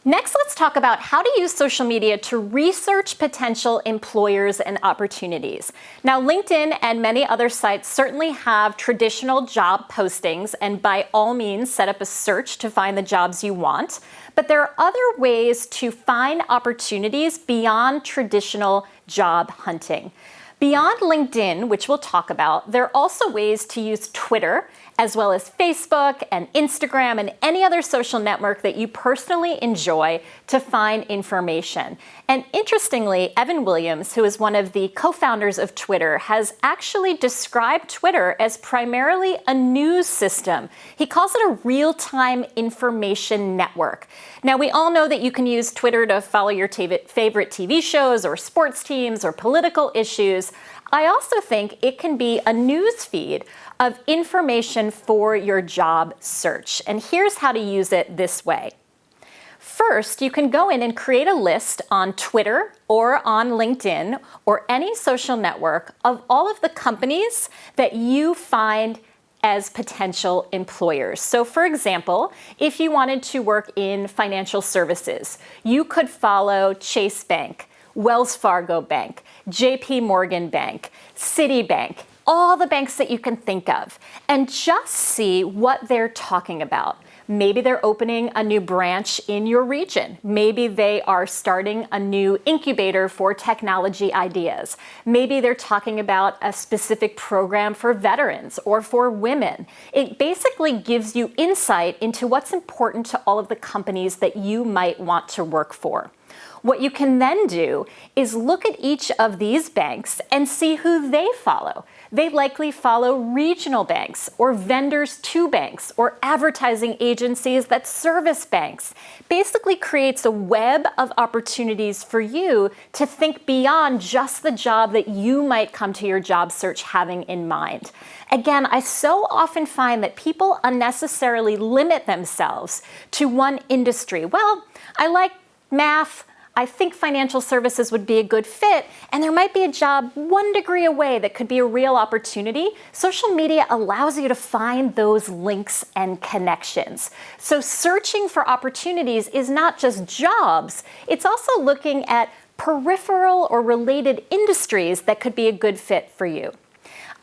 Next, let's talk about how to use social media to research potential employers and opportunities. Now, LinkedIn and many other sites certainly have traditional job postings, and by all means, set up a search to find the jobs you want. But there are other ways to find opportunities beyond traditional job hunting. Beyond LinkedIn, which we'll talk about, there are also ways to use Twitter, as well as Facebook and Instagram and any other social network that you personally enjoy to find information. And interestingly, Evan Williams, who is one of the co-founders of Twitter, has actually described Twitter as primarily a news system. He calls it a real-time information network. Now, we all know that you can use Twitter to follow your favorite TV shows or sports teams or political issues. I also think it can be a news feed of information for your job search. And here's how to use it this way. First, you can go in and create a list on Twitter or on LinkedIn or any social network of all of the companies that you find as potential employers. So for example, if you wanted to work in financial services, you could follow Chase Bank, Wells Fargo Bank, JP Morgan Bank, Citibank, all the banks that you can think of, and just see what they're talking about. Maybe they're opening a new branch in your region. Maybe they are starting a new incubator for technology ideas. Maybe they're talking about a specific program for veterans or for women. It basically gives you insight into what's important to all of the companies that you might want to work for. What you can then do is look at each of these banks and see who they follow. They likely follow regional banks or vendors to banks or advertising agencies that service banks. Basically creates a web of opportunities for you to think beyond just the job that you might come to your job search having in mind. Again, I so often find that people unnecessarily limit themselves to one industry. Well, I like math. I think financial services would be a good fit, and there might be a job 1 degree away that could be a real opportunity. Social media allows you to find those links and connections. So searching for opportunities is not just jobs, it's also looking at peripheral or related industries that could be a good fit for you.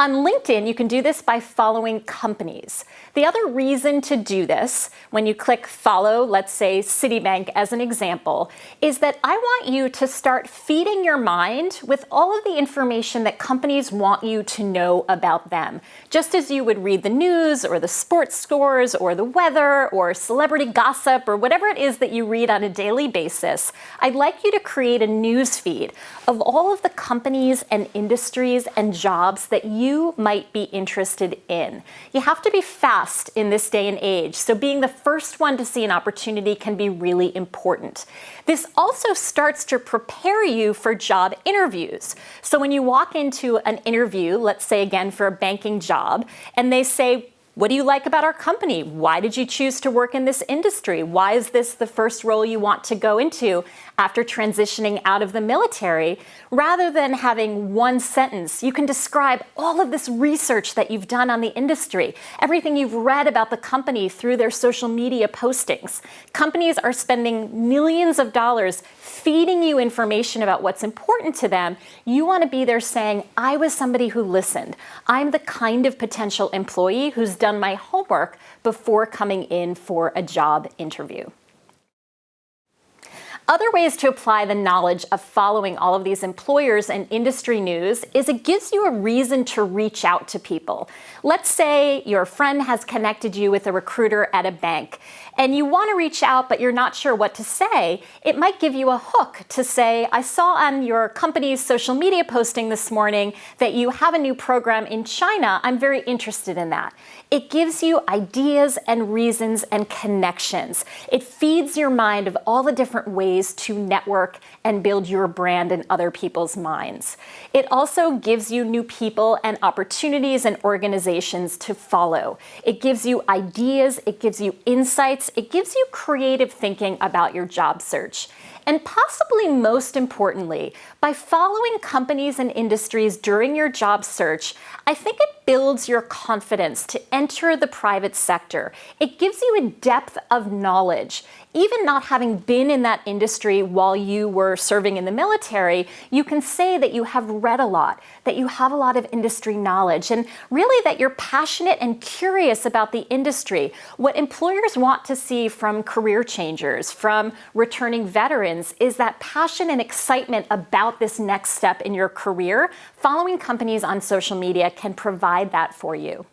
On LinkedIn, you can do this by following companies. The other reason to do this, when you click follow, let's say Citibank as an example, is that I want you to start feeding your mind with all of the information that companies want you to know about them. Just as you would read the news or the sports scores or the weather or celebrity gossip or whatever it is that you read on a daily basis, I'd like you to create a news feed of all of the companies and industries and jobs that you might be interested in. You have to be fast in this day and age, so being the first one to see an opportunity can be really important. This also starts to prepare you for job interviews. So when you walk into an interview, let's say again for a banking job, and they say, what do you like about our company? Why did you choose to work in this industry? Why is this the first role you want to go into after transitioning out of the military? Rather than having one sentence, you can describe all of this research that you've done on the industry, everything you've read about the company through their social media postings. Companies are spending millions of dollars feeding you information about what's important to them. You want to be there saying, I was somebody who listened. I'm the kind of potential employee who's done my homework before coming in for a job interview. Other ways to apply the knowledge of following all of these employers and industry news is it gives you a reason to reach out to people. Let's say your friend has connected you with a recruiter at a bank and you want to reach out but you're not sure what to say. It might give you a hook to say, I saw on your company's social media posting this morning that you have a new program in China. I'm very interested in that. It gives you ideas and reasons and connections. It feeds your mind of all the different ways to network and build your brand in other people's minds. It also gives you new people and opportunities and organizations to follow. It gives you ideas, it gives you insights, it gives you creative thinking about your job search. And possibly most importantly, by following companies and industries during your job search, I think it builds your confidence to enter the private sector. It gives you a depth of knowledge. Even not having been in that industry while you were serving in the military, you can say that you have read a lot, that you have a lot of industry knowledge, and really that you're passionate and curious about the industry. What employers want to see from career changers, from returning veterans, is that passion and excitement about this next step in your career. Following companies on social media can provide that for you.